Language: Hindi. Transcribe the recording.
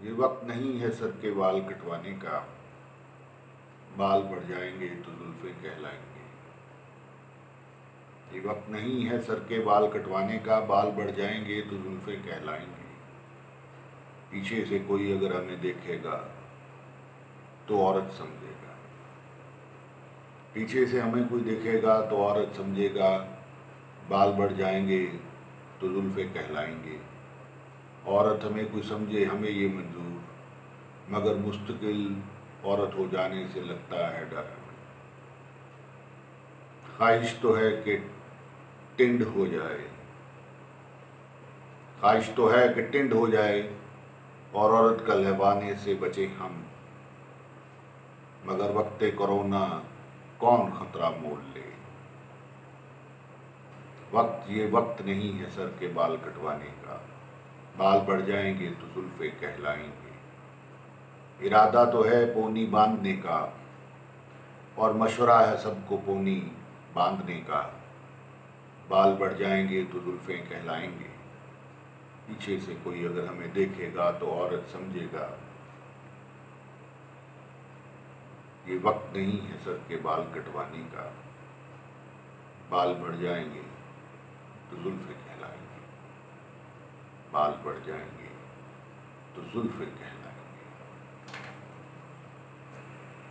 ये वक्त नहीं है सर के बाल कटवाने का, बाल बढ़ जाएंगे तो जुल्फे कहलाएंगे। ये वक्त नहीं है सर के बाल कटवाने का, बाल बढ़ जाएंगे तो जुल्फे कहलाएंगे। पीछे से कोई अगर हमें देखेगा तो औरत समझेगा, पीछे से हमें कोई देखेगा तो औरत समझेगा। बाल बढ़ जाएंगे तो जुल्फे कहलाएंगे। औरत हमें कोई समझे हमें ये मंजूर, मगर मुस्तकिल औरत हो जाने से लगता है डर हमें। ख्वाहिश तो है कि टिंड हो जाए, ख्वाहिश तो है कि टिंड हो जाए और औरत का लहबाने से बचे हम, मगर वक्त कोरोना कौन खतरा मोल ले। ये वक्त नहीं है सर के बाल कटवाने का, बाल बढ़ जाएंगे तो जुल्फे कहलाएंगे। इरादा तो है पोनी बांधने का और मशवरा है सबको पोनी बांधने का। बाल बढ़ जाएंगे तो जुल्फे कहलाएंगे। पीछे से कोई अगर हमें देखेगा तो औरत समझेगा। ये वक्त नहीं है सर के बाल कटवाने का, बाल बढ़ जाएंगे तो जुल्फे कहलाएंगे। बाल बढ़ जाएंगे तो जुल्फे कहलाएंगे।